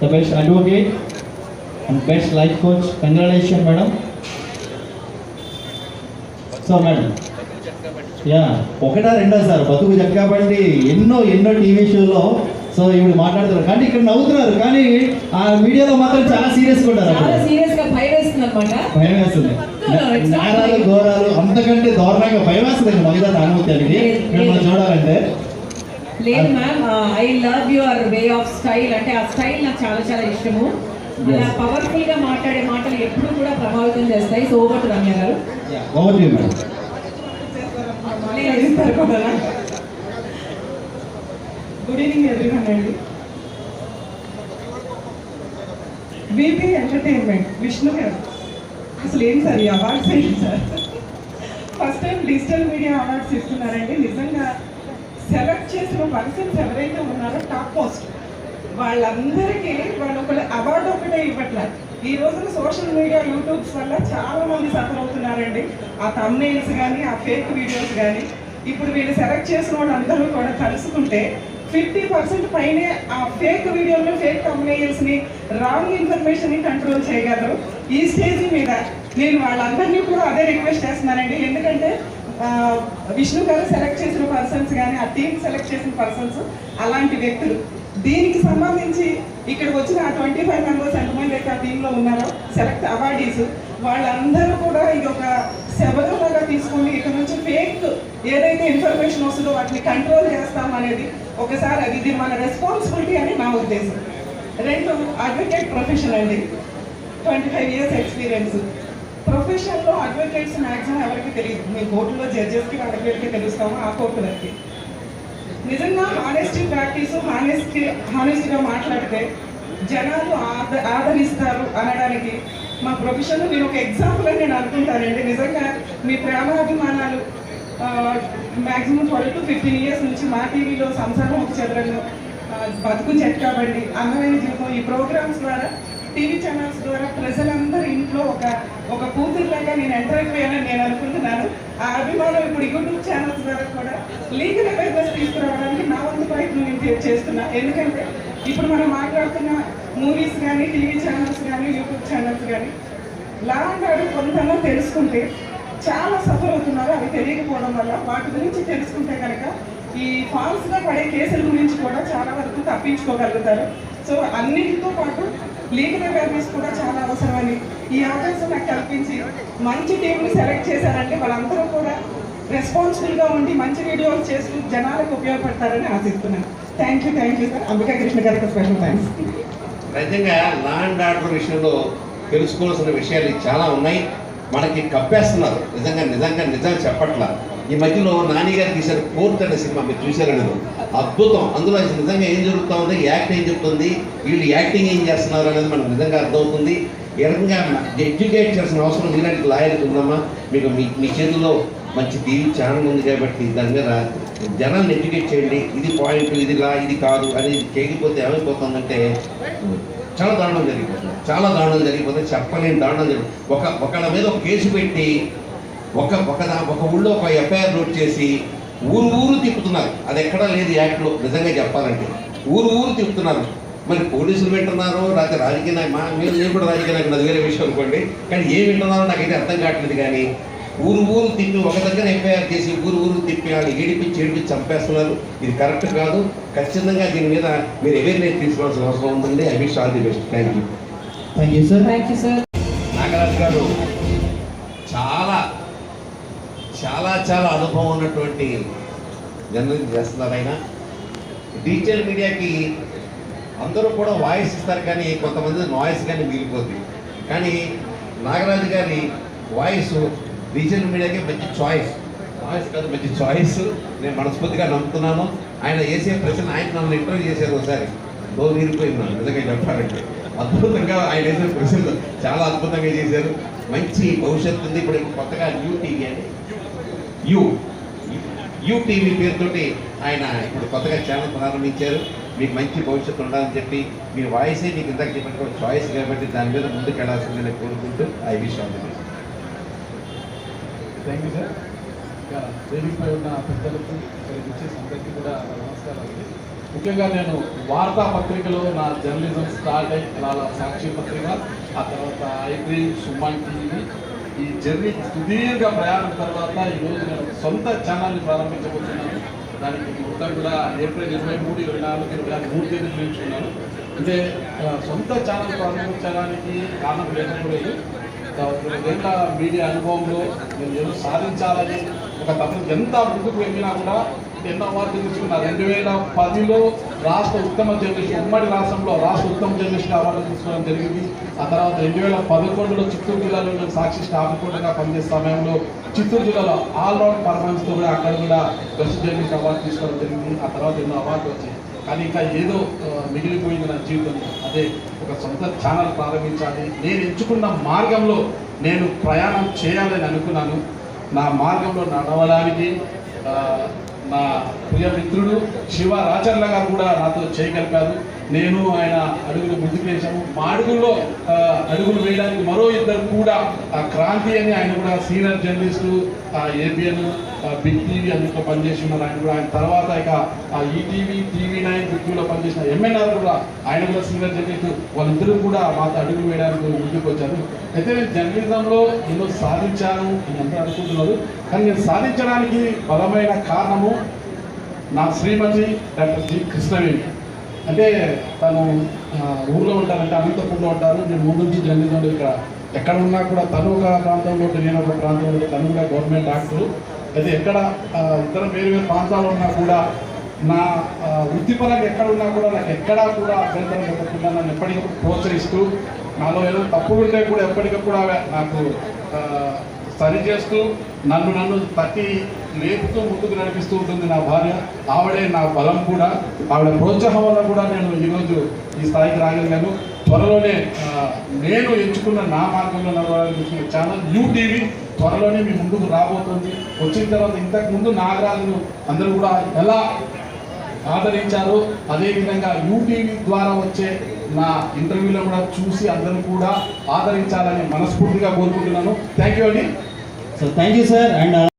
the best advocate and best life coach. Congratulations, madam. So, madam. Yeah ఒకటా రెండో sir బతుకు జక్కాబండి ఎన్నో TV షోలో సో ఇప్పుడు మాట్లాడుతున్నారు కానీ ఇక్కడ నవ్వుతున్నారు కానీ ఆ మీడియాలో మాత్రం చాలా సీరియస్గా ఉంటారు. భయం వేస్తుంది, నేరాలు ఘోరాలు అంతకంటే దారుణంగా భయం వేస్తుంది మహిళ అనుమతి మిమ్మల్ని చూడాలంటే. లేదు ma'am, I love your way of style. అంటే ఆ స్టైల్ నాకు చాలా చాలా ఇష్టము. అలా పవర్ఫుల్ గా మాట్లాడే మాటలు ఎప్పుడు కూడా ప్రభావితం చేస్తాయి. సో ఓవర్ టు రమ్య గారు. Over to you madam. Good evening everyone అండి. బీపీ ఎంటర్టైన్మెంట్ విష్ణు గారు అసలు ఏం సార్ ఈ అవార్డ్స్ ఏంటి sir? First time digital media awards ఇస్తున్నారండి. నిజంగా సెలెక్ట్ చేసిన పర్సన్స్ ఎవరైతే ఉన్నారో టాప్ మోస్ట్ వాళ్ళందరికీ వాళ్ళు ఒక అవార్డు ఒకటే ఇవ్వట్లేదు. ఈ రోజున సోషల్ మీడియా యూట్యూబ్స్ వల్ల చాలా మంది సఫర్ అవుతున్నారండి. ఆ థంబ్నెయిల్స్ కానీ ఆ ఫేక్ వీడియోస్ కానీ ఇప్పుడు వీళ్ళు సెలెక్ట్ చేసిన వాళ్ళందరూ కూడా కలుసుకుంటే 50% పైనే ఆ ఫేక్ వీడియోలు ఫేక్ థంబ్నెయిల్స్ని రాంగ్ ఇన్ఫర్మేషన్ని కంట్రోల్ చేయగలరు. ఈ స్టేజ్ మీద నేను వాళ్ళందరినీ కూడా అదే రిక్వెస్ట్ చేస్తున్నానండి. ఎందుకంటే విష్ణు గారు సెలెక్ట్ చేసిన పర్సన్స్ కానీ ఆ టీమ్ సెలెక్ట్ చేసిన పర్సన్స్ అలాంటి వ్యక్తులు. దీనికి సంబంధించి ఇక్కడికి వచ్చిన ఆ 25 మెంబర్స్ ఎంతమంది అయితే ఆ టీంలో ఉన్నారో సెలెక్ట్ అవార్డీస్ వాళ్ళందరూ కూడా ఇది ఒక శబదంలాగా తీసుకొని ఇక్కడ నుంచి ఫేక్ ఏదైతే ఇన్ఫర్మేషన్ వస్తుందో వాటిని కంట్రోల్ చేస్తాం అనేది ఒకసారి ఇది మన రెస్పాన్సిబిలిటీ అని నా ఉద్దేశం. రెండు, అడ్వకేట్ ప్రొఫెషన్ అండి. 25 years ఎక్స్పీరియన్స్. ప్రొఫెషన్లో అడ్వకేట్స్ మ్యాక్సిమం ఎవరికి తెలియదు. మీ కోర్టులో జడ్జెస్కి అడ్వకేట్కి తెలుస్తాము, ఆ కోర్టు వరకు. నిజంగా హానెస్టీ ప్రాక్టీసు హానెస్టీగా మాట్లాడితే జనాలు ఆదరిస్తారు అనడానికి మా ప్రొఫెషన్లో నేను ఒక ఎగ్జాంపుల్ అని నేను అనుకుంటానండి. నిజంగా మీ ప్రేమాభిమానాలు మ్యాక్సిమం 12 to 15 years నుంచి మా టీవీలో సంసారం ఒక చదరంలో బతుకు జట్కాబండి అందమైన జీవితం ఈ ప్రోగ్రామ్స్ ద్వారా టీవీ ఛానల్స్ ద్వారా ప్రజలందరి ఇంట్లో ఒక కూతురులాగా నేను ఎంటర్ అయిపోయానని నేను అనుకుంటున్నాను. ఆ అభిమానం ఇప్పుడు యూట్యూబ్ ఛానల్స్ ద్వారా కూడా లీగల్ అవేర్నెస్ తీసుకురావడానికి నా వంతు ప్రయత్నం నేను చేస్తున్నా. ఎందుకంటే ఇప్పుడు మనం మాట్లాడుతున్న మూవీస్ కానీ టీవీ ఛానల్స్ కానీ యూట్యూబ్ ఛానల్స్ కానీ లా అండ్ ఆర్డర్ కొంతమంది తెలుసుకుంటే చాలా సఫర్ అవుతున్నారు. అవి తెలియకపోవడం వల్ల వాటి గురించి తెలుసుకుంటే కనుక ఈ ఫాల్స్గా పడే కేసుల గురించి కూడా చాలా వరకు తప్పించుకోగలుగుతారు. సో అన్నిటితో పాటు లీగల్ అవేర్నెస్ కూడా చాలా అవసరమని ఈ అవకాశం నాకు కల్పించి మంచి టీంని సెలెక్ట్ చేశారంటే వాళ్ళందరూ కూడా రెస్పాన్సిబుల్గా ఉండి మంచి వీడియోలు చేస్తూ జనాలకు ఉపయోగపడతారని ఆశిస్తున్నాను. Thank you sir. Ambika Krishna గారికి స్పెషల్ థ్యాంక్స్. నిజంగా లా అండ్ ఆర్డర్ విషయంలో తెలుసుకోవాల్సిన విషయాలు చాలా ఉన్నాయి. మనకి కప్పేస్తున్నారు. నిజంగా చెప్పట్లా. ఈ మధ్యలో నాని గారు తీశారు కోర్ట్ అనే సినిమా, మీరు చూశారని అద్భుతం. అందులో నిజంగా ఏం జరుగుతూ ఉంది, యాక్ట్ ఏం చెప్తుంది, వీళ్ళు యాక్టింగ్ ఏం చేస్తున్నారు అనేది మనకు నిజంగా అర్థమవుతుంది. ఈ రకంగా ఎడ్యుకేట్ చేసిన అవసరం ఇలాంటి లాయర్కి ఉందమ్మా. మీకు మీ చేతుల్లో మంచి టీవీ ఛానల్ ఉంది కాబట్టి దాని మీద జనాన్ని ఎడ్యుకేట్ చేయండి. ఇది పాయింట్, ఇది లా, ఇది కాదు అనేది చేయకపోతే ఏమైపోతుందంటే చాలా దారుణం జరిగిపోతుంది. చెప్పలేని దారుణం జరిగిపోతుంది. ఒకళ్ళ మీద ఒక కేసు పెట్టి ఒక ఊళ్ళో ఒక ఎఫ్ఐఆర్ నోట్ చేసి ఊరు తిప్పుతున్నారు. అది ఎక్కడా లేదు యాక్ట్లో. నిజంగా చెప్పాలంటే ఊరు తిప్పుతున్నారు. మరి పోలీసులు వింటున్నారు, రాజకీయ నేను కూడా రాజకీయ నాయకుడు, అది వేరే విషయం అనుకోండి. కానీ ఏం వింటున్నారో నాకైతే అర్థం కావట్లేదు. కానీ ఊరు తిప్పి ఒక దగ్గర ఎఫ్ఐఆర్ చేసి ఊరు తిప్పి వాళ్ళు ఏడిపించి చంపేస్తున్నారు. ఇది కరెక్ట్ కాదు. ఖచ్చితంగా దీని మీద మీరు అవేర్నెస్ తీసుకోవాల్సిన అవసరం ఉందండి. I wish all the best. Thank you sir. Nagaraju గారు చాలా అనుభవం ఉన్నటువంటి జర్నలిస్ట్ చేస్తున్నారు. ఆయన డిజిటల్ మీడియాకి అందరూ కూడా వాయిస్ ఇస్తారు, కానీ కొంతమంది నాయిస్ కానీ మిగిలిపోతుంది. కానీ నాగరాజు గారి వాయిస్ డిజిటల్ మీడియాకి మంచి చాయిస్, వాయిస్ కాదు మంచి చాయిస్. నేను మనస్ఫూర్తిగా నమ్ముతున్నాను. ఆయన చేసే ప్రశ్న, ఆయన నన్ను ఇంటర్వ్యూ చేశారు ఒకసారి, తీరిపోయింది నిజంగా చెప్పాలంటే. అద్భుతంగా ఆయన వేసిన ప్రశ్నలు చాలా అద్భుతంగా చేశారు. మంచి భవిష్యత్తు ఉంది. ఇప్పుడు కొత్తగా యూటీవీ అని యూటీవీ పేరుతోటి ఆయన ఇప్పుడు కొత్తగా ఛానల్ ప్రారంభించారు. మీకు మంచి భవిష్యత్తు ఉండాలని చెప్పి మీ వాయిసే మీకు ఇందాక చెప్పిన చాయిస్ కాబట్టి దాని మీద ముందుకు వెళ్ళాల్సిందని కోరుకుంటూ I wish all the best. Thank you sir. ఇంకా వేదికపై ఉన్న పెద్దలకు ఇక్కడికి వచ్చేసి అందరికీ కూడా నమస్కారాలు. ముఖ్యంగా నేను వార్తాపత్రికలో నా జర్నలిజం స్టార్ట్ అయ్యి అలా సాక్షి పత్రిక, ఆ తర్వాత ఐబ్రీ, సుమన్ టీవీ, ఈ జర్నీ సుదీర్ఘ ప్రయాణం తర్వాత ఈరోజు నేను సొంత ఛానల్ని ప్రారంభించబోతున్నాను. దానికి మొత్తం కూడా ఏప్రిల్ 23, 24, 26 3 తేదీలు నిలుచుకున్నాను. అంటే సొంత ఛానల్ ప్రారంభించడానికి కారణం లేకపోలేదు. ఎంత మీడియా అనుభవంలో నేను ఏదో సాధించాలని ఒక తపన ఎంత ముందుకు వెళ్ళినా కూడా ఎన్నో అవార్డులు తీసుకున్నా. 2010లో రాష్ట్ర ఉత్తమ జర్నలిస్ట్, ఉమ్మడి రాష్ట్రంలో రాష్ట్ర ఉత్తమ జర్నలిస్ట్ అవార్డు తీసుకోవడం జరిగింది. ఆ తర్వాత 2011లో చిత్తూరు జిల్లాలో నేను సాక్షి స్టాఫ్ రిపోర్టర్గా పనిచేసే సమయంలో చిత్తూరు జిల్లాలో ఆల్రౌండ్ పర్ఫార్మెన్స్తో కూడా అక్కడ కూడా బెస్ట్ జర్నలిస్ట్ అవార్డు తీసుకోవడం జరిగింది. ఆ తర్వాత ఎన్నో అవార్డులు వచ్చాయి. కానీ ఇంకా ఏదో మిగిలిపోయింది నా జీవితంలో. అదే ఒక సొంత ఛానల్ ప్రారంభించాలి. నేను ఎంచుకున్న మార్గంలో నేను ప్రయాణం చేయాలని అనుకున్నాను. నా మార్గంలో నడవడానికి నా ప్రియ మిత్రుడు శివ రాచర్ల గారు కూడా నాతో చేయగలిపారు. నేను ఆయన అడుగులు ముందుకు వేశాము. మా అడుగుల్లో అడుగులు వేయడానికి మరో ఇద్దరు కూడా క్రాంతి అని ఆయన కూడా senior journalist, ABN, Big TV అందులో పనిచేసి ఉన్నారు. ఆయన కూడా ఆయన తర్వాత ఇక ఈటీవీ, TV9, బిగ్లో పనిచేసిన ఎంఎన్ఆర్ కూడా ఆయన కూడా సీనియర్ జర్నలిస్టు. వాళ్ళిద్దరూ కూడా మాతో అడుగులు వేయడానికి ముందుకు వచ్చారు. అయితే నేను జర్నలిజంలో ఎన్నో సాధించాను అని అందరూ అనుకుంటున్నారు. కానీ నేను సాధించడానికి బలమైన కారణము నా శ్రీమతి డాక్టర్ జి కృష్ణవేణి. అంటే తను ఊళ్ళో ఉంటారంటే అనంతపూర్లో ఉంటారు. నేను ముందు నుంచి జర్నలిజంలో ఇక్కడ ఎక్కడ ఉన్నా కూడా తను ఒక ప్రాంతంలో నేను ఒక ప్రాంతంలో, తను కూడా గవర్నమెంట్ డాక్టరు. అయితే ఎక్కడ ఇతర వేరు వేరు ప్రాంతాల్లో ఉన్నా కూడా నా వృత్తిపరంగా ఎక్కడ ఉన్నా కూడా నాకు ఎక్కడా కూడా అభ్యంతరం పెట్టకుండా నన్ను ఎప్పటికప్పుడు ప్రోత్సహిస్తూ, నాలో ఏదో తప్పులు ఉంటే కూడా ఎప్పటికప్పుడు నాకు సరి చేస్తూ నన్ను తట్టి లేపుతూ ముందుకు నడిపిస్తూ ఉంటుంది నా భార్య. ఆవిడే నా బలం కూడా. ఆవిడ ప్రోత్సాహం వల్ల కూడా నేను ఈరోజు ఈ స్థాయికి రాగలిగాను. త్వరలోనే నేను ఎంచుకున్న నా మార్గంలో నడవడానికి ఛానల్ UTV త్వరలోనే మీ ముందుకు రాబోతుంది. వచ్చిన తర్వాత ఇంతకుముందు నాగరాజును అందరూ కూడా ఎలా ఆదరించారు, అదేవిధంగా UTV ద్వారా వచ్చే నా ఇంటర్వ్యూలో కూడా చూసి అందరూ కూడా ఆదరించాలని మనస్ఫూర్తిగా కోరుకుంటున్నాను. థ్యాంక్ యూ అండి. So thank you sir. And